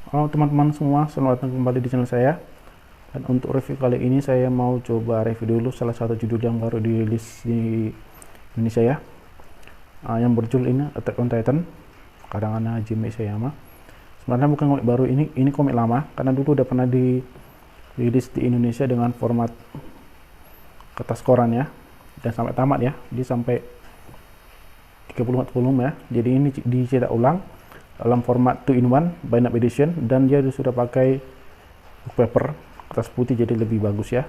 Halo teman-teman semua, selamat datang kembali di channel saya. Dan untuk review kali ini saya mau coba review dulu salah satu judul yang baru dirilis di Indonesia ya. Yang berjudul ini Attack on Titan, karangan Hajime Isayama. Sebenarnya bukan komik baru, ini komik lama karena dulu udah pernah dirilis di Indonesia dengan format kertas koran ya. Dan sampai tamat ya, dia sampai 34 volume ya. Jadi ini dicetak ulang dalam format 2-in-1 bind-up edition, dan dia sudah pakai book paper kertas putih, jadi lebih bagus ya,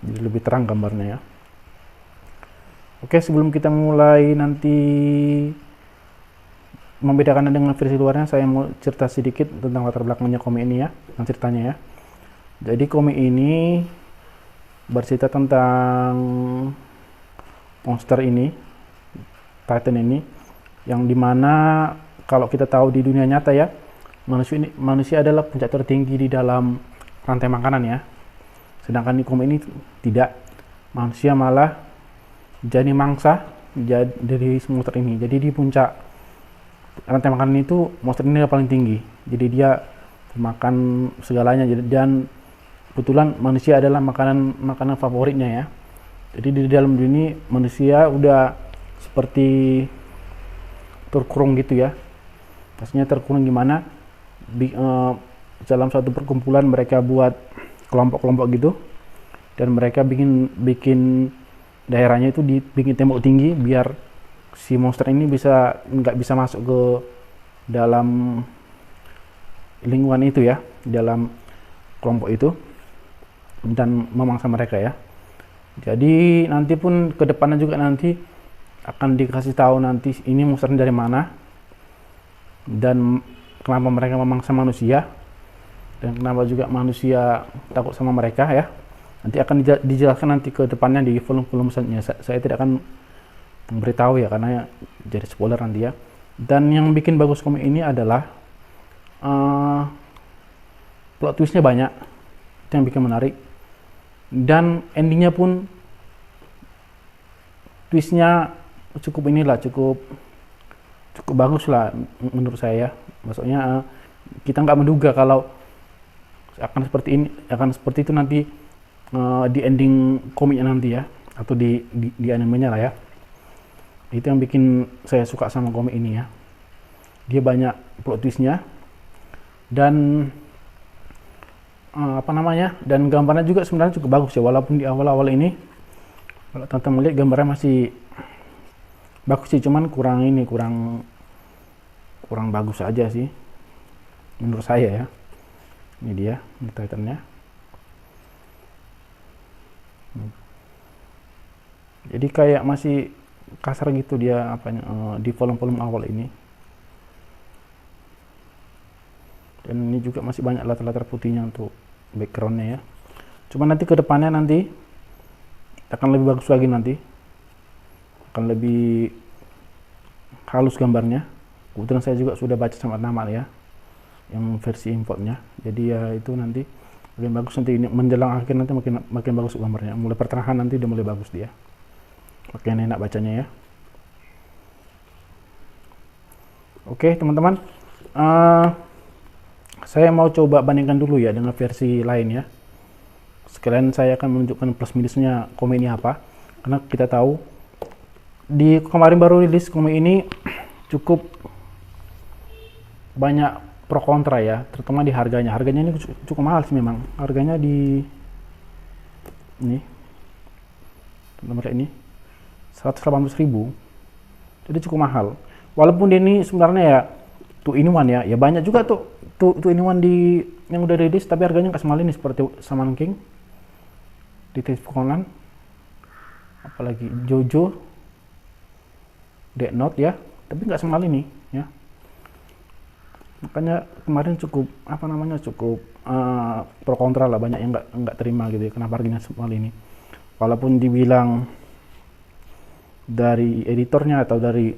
jadi lebih terang gambarnya ya. Oke, sebelum kita mulai nanti membedakannya dengan versi luarnya, saya mau cerita sedikit tentang latar belakangnya komik ini ya, dan ceritanya ya. Jadi komik ini bercerita tentang monster ini, Titan ini, yang dimana kalau kita tahu di dunia nyata ya, manusia adalah puncak tertinggi di dalam rantai makanan ya. Sedangkan di komik ini tidak, manusia malah jadi mangsa dari monster ini. Jadi di puncak rantai makanan itu monster ini yang paling tinggi. Jadi dia makan segalanya, dan kebetulan manusia adalah makanan favoritnya ya. Jadi di dalam dunia manusia udah seperti terkurung gitu ya. Pastinya terkurung gimana? Dalam suatu perkumpulan mereka buat kelompok-kelompok gitu, dan mereka bikin daerahnya itu dibikin tembok tinggi biar si monster ini nggak bisa masuk ke dalam lingkungan itu ya, dalam kelompok itu, dan memangsa mereka ya. Jadi nanti pun kedepannya juga nanti akan dikasih tahu nanti ini monsternya dari mana, dan kenapa mereka memangsa manusia, dan kenapa juga manusia takut sama mereka ya. Nanti akan dijelaskan nanti ke depannya di volume-volume selanjutnya. Saya tidak akan memberitahu ya, karena jadi spoiler nanti ya. Dan yang bikin bagus komik ini adalah plot twistnya banyak, itu yang bikin menarik. Dan endingnya pun twistnya cukup bagus lah menurut saya. Maksudnya kita nggak menduga kalau akan seperti itu nanti di ending komiknya nanti ya, atau di animenya lah ya. Itu yang bikin saya suka sama komik ini ya. Dia banyak plot twistnya, dan dan gambarnya juga sebenarnya cukup bagus ya, walaupun di awal-awal ini kalau teman-teman melihat gambarnya masih bagus sih, cuman kurang bagus aja sih menurut saya ya. Ini dia Titannya. Jadi kayak masih kasar gitu dia di volume-volume awal ini. Dan ini juga masih banyak latar-latar putihnya untuk backgroundnya ya. Cuman nanti kedepannya nanti akan lebih bagus lagi, nanti akan lebih halus gambarnya. Kebetulan saya juga sudah baca sama nama ya, yang versi importnya. Jadi ya itu nanti makin bagus, nanti ini menjelang akhir nanti makin bagus gambarnya. Mulai pertengahan nanti udah mulai bagus dia, makin enak bacanya ya. Oke teman-teman, saya mau coba bandingkan dulu ya dengan versi lain ya. Sekalian saya akan menunjukkan plus minusnya komik ini apa, karena kita tahu di kemarin baru rilis komik ini cukup banyak pro kontra ya, terutama di harganya. Harganya ini cukup mahal sih memang. Harganya di nomor ini 180.000, jadi cukup mahal. Walaupun ini sebenarnya ya 2-in-1 ya, banyak juga tuh 2-in-1 yang udah rilis, tapi harganya nggak semahal ini, seperti Shaman King, Detective Conan, apalagi Jojo, Death Note ya, tapi nggak semahal ini ya. Makanya kemarin cukup pro kontra lah, banyak yang nggak terima gitu ya, kenapa harganya semahal ini. Walaupun dibilang dari editornya atau dari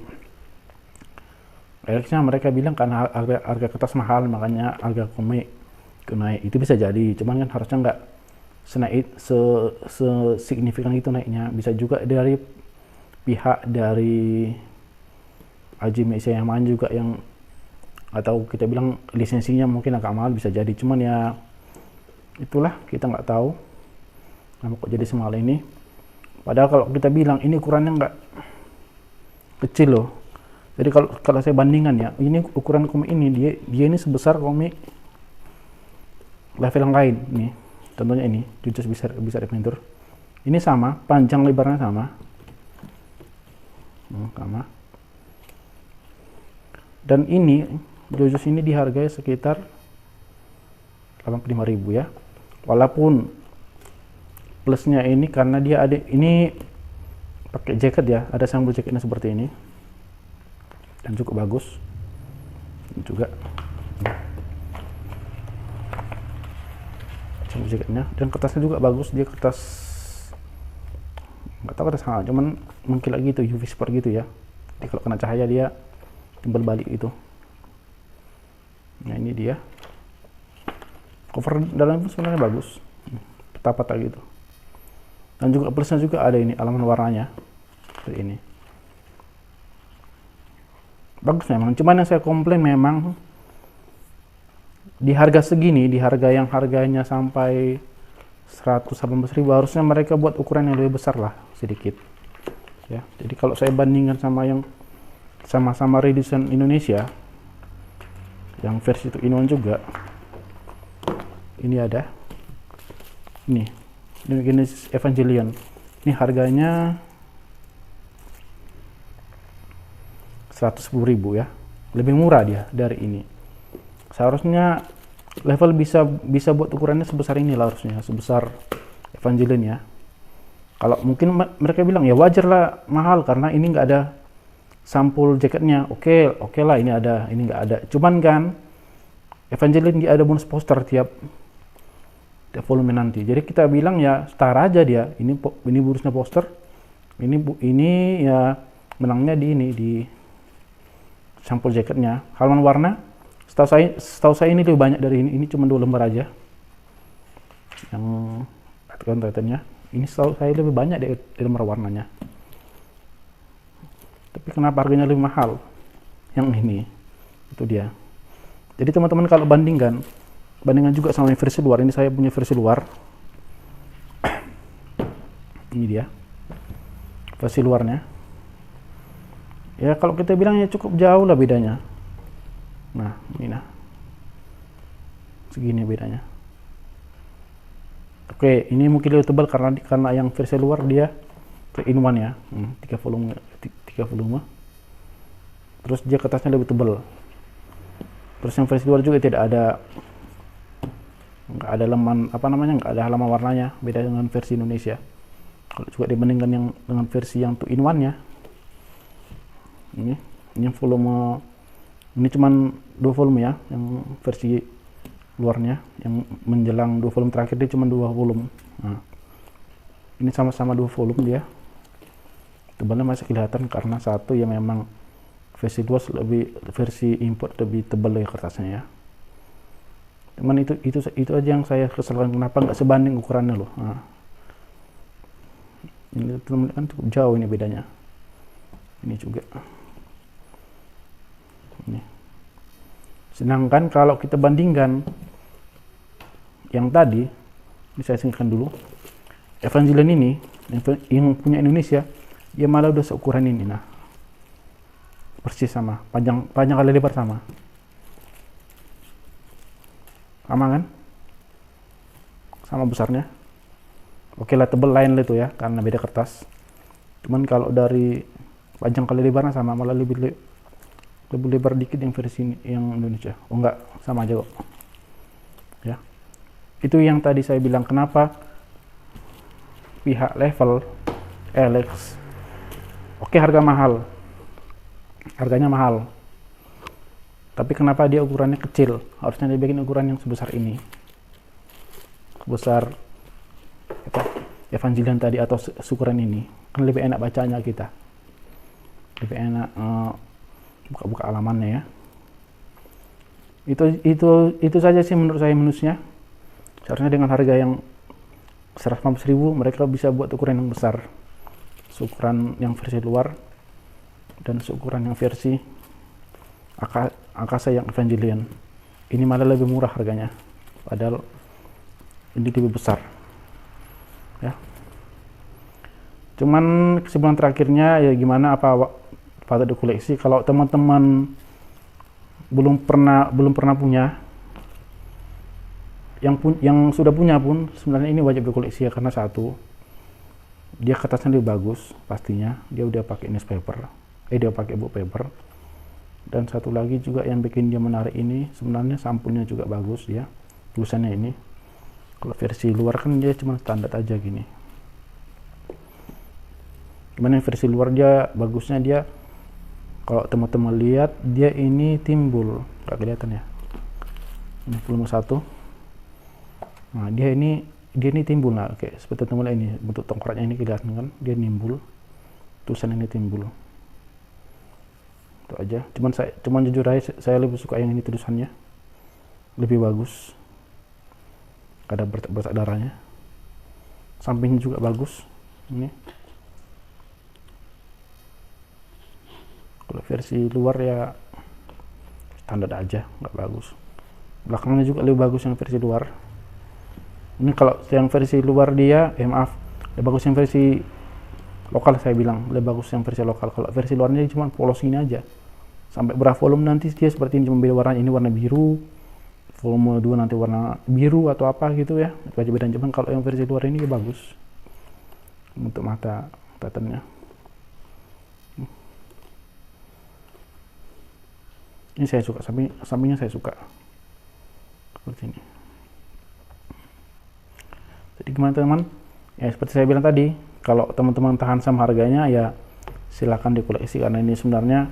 Alexnya, mereka bilang karena harga kertas mahal makanya harga komik naik. Itu bisa jadi, cuman kan harusnya nggak signifikan itu naiknya. Bisa juga dari pihak dari Hajime Isayama juga yang atau kita bilang lisensinya mungkin agak mahal, bisa jadi. Cuman ya itulah, kita nggak tahu kenapa kok jadi semahal ini. Padahal kalau kita bilang ini ukurannya nggak kecil loh. Jadi kalau saya bandingkan ya, ini ukuran komik ini dia ini sebesar komik level yang lain nih. Contohnya ini JoJo's Bizarre Adventure. Ini sama, panjang lebarnya sama. Sama. Dan ini JoJo's ini dihargai sekitar 85.000 ya. Walaupun plusnya ini karena dia ada ini pakai jaket ya, ada sampul jaketnya seperti ini. Dan cukup bagus. Ini juga sampul jaketnya, dan kertasnya juga bagus, dia kertas nggak tahu kertas apa, cuman mungkin lagi itu UV sport gitu ya. Jadi kalau kena cahaya dia timbal balik itu. Nah ini dia cover dalamnya sebenarnya bagus, peta-peta gitu. Dan juga plusnya juga ada ini alaman warnanya seperti ini, bagus memang. Cuman yang saya komplain memang di harga segini, di harga yang harganya sampai 118.000, harusnya mereka buat ukuran yang lebih besar lah sedikit ya. Jadi kalau saya bandingkan sama yang sama-sama rilisan Indonesia yang versi 2-in-1 juga, ini ada ini Genesis Evangelion, ini harganya 110.000 ya, lebih murah dia dari ini. Seharusnya level bisa buat ukurannya sebesar ini lah, harusnya sebesar Evangelion ya. Kalau mungkin mereka bilang ya wajar lah mahal karena ini nggak ada sampul jaketnya. Oke lah, ini ada, ini nggak ada. Cuman kan Evangelion dia ada bonus poster tiap volume nanti. Jadi kita bilang ya setara aja dia. Ini bonusnya poster. Ini ya menangnya di ini, di sampul jaketnya. Halaman warna setahu saya ini lebih banyak dari ini. Ini cuma 2 lembar aja yang Titannya. Ini setahu saya lebih banyak di lembar warnanya. Tapi kenapa harganya lebih mahal yang ini? Itu dia. Jadi teman-teman kalau bandingkan juga sama versi luar. Ini saya punya versi luar. Ini dia versi luarnya. Ya kalau kita bilangnya cukup jauh lah bedanya. Nah ini nah, segini bedanya. Oke, ini mungkin lebih tebal karena yang versi luar dia 3-in-1 ya, 3 volume. Terus dia kertasnya lebih tebal. Terus yang versi luar juga nggak ada nggak ada halaman warnanya, beda dengan versi Indonesia. Kalau juga dibandingkan dengan versi yang 2-in-1 ya, ini volume, ini cuman 2 volume ya, yang versi luarnya, yang menjelang 2 volume terakhir dia cuma 2 volume. Nah, ini sama-sama 2 volume dia. Tebalnya masih kelihatan karena satu ya memang versi luar versi import lebih tebal ya kertasnya ya. Cuman itu aja yang saya kesalkan, kenapa nggak sebanding ukurannya loh. Nah, ini teman-teman kan cukup jauh ini bedanya. Ini juga. Ini. Sedangkan kalau kita bandingkan yang tadi, ini saya singkatkan dulu. Evangelion ini yang punya Indonesia, dia malah udah seukuran ini. Nah, persis sama, panjang kali lebar sama kan, sama besarnya. Oke lah, tebel lain itu ya karena beda kertas. Cuman kalau dari panjang kali lebarnya sama, malah lebih lebar dikit yang versi yang Indonesia. Oh enggak, sama aja kok ya. Itu yang tadi saya bilang kenapa pihak level Alex oke harganya mahal, tapi kenapa dia ukurannya kecil? Harusnya dia bikin ukuran yang sebesar ini, sebesar Evangelion tadi atau ukuran ini, kan lebih enak bacanya, kita lebih enak buka halamannya ya. Itu saja sih menurut saya minusnya. Seharusnya dengan harga yang 150.000 mereka bisa buat ukuran yang besar, seukuran yang versi luar dan seukuran yang versi Akasa yang Evangelion. Ini malah lebih murah harganya, padahal ini lebih besar ya. Cuman kesimpulan terakhirnya ya gimana, apa patut dikoleksi. Kalau teman-teman belum pernah punya, yang sudah punya pun sebenarnya ini wajib dikoleksi ya, karena satu, dia kertasnya lebih bagus pastinya, dia udah pakai newspaper, dia pakai book paper. Dan satu lagi juga yang bikin dia menarik ini sebenarnya sampulnya juga bagus ya, tulisannya ini. Kalau versi luar kan dia cuma standar aja gini. Gimana versi luar dia bagusnya, dia kalau teman-teman lihat dia ini timbul, nggak kelihatan ya, ini volume 1. Nah dia ini timbul, nah kayak seperti teman ini bentuk tongkratnya ini kelihatan kan, dia nimbul, tulisan ini timbul. Itu aja. Cuman jujur aja saya lebih suka yang ini, tulisannya lebih bagus, ada bertak darahnya, sampingnya juga bagus ini. Kalau versi luar ya standar aja, nggak bagus. Belakangnya juga lebih bagus yang versi luar. Ini kalau yang versi luar dia, maaf, lebih bagus yang versi lokal, saya bilang lebih bagus yang versi lokal. Kalau versi luarnya cuma polos ini aja. Sampai berapa volume nanti dia seperti ini, cuma beda warna, ini warna biru, volume 2 nanti warna biru atau apa gitu ya. Itu aja bedanya. Cuman kalau yang versi luar ini ya bagus untuk mata patternnya. Ini saya suka, sampingnya saya suka seperti ini. Jadi gimana teman-teman? Ya seperti saya bilang tadi, kalau teman-teman tahan sama harganya ya silakan dikoleksi, karena ini sebenarnya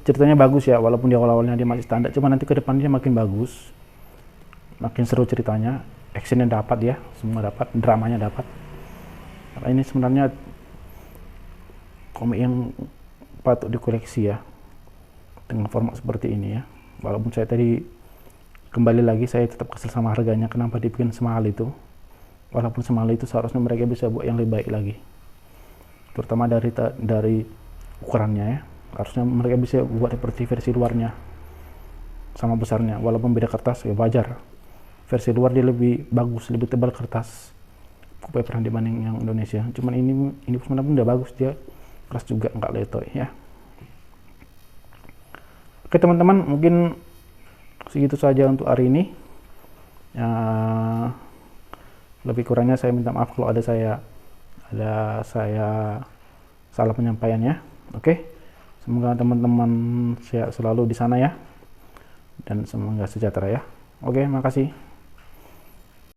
ceritanya bagus ya, walaupun di awal-awalnya dia masih standar, cuma nanti ke depannya makin bagus, makin seru ceritanya, actionnya dapat ya, semua dapat, dramanya dapat. Karena ini sebenarnya komik yang patut dikoleksi ya, dengan format seperti ini ya. Walaupun saya tadi kembali lagi, saya tetap kesel sama harganya, kenapa dibikin semahal itu. Walaupun semahal itu seharusnya mereka bisa buat yang lebih baik lagi, terutama dari ukurannya ya. Harusnya mereka bisa buat seperti versi luarnya, sama besarnya, walaupun beda kertas ya wajar. Versi luar dia lebih bagus, lebih tebal kertas paper dibanding yang Indonesia. Cuman ini sebenarnya udah bagus, dia keras juga, nggak letoy ya. Oke teman-teman, mungkin segitu saja untuk hari ini ya. Lebih kurangnya saya minta maaf kalau ada saya salah penyampaiannya. Oke, semoga teman-teman sehat selalu di sana ya, dan semoga sejahtera ya. Oke, makasih.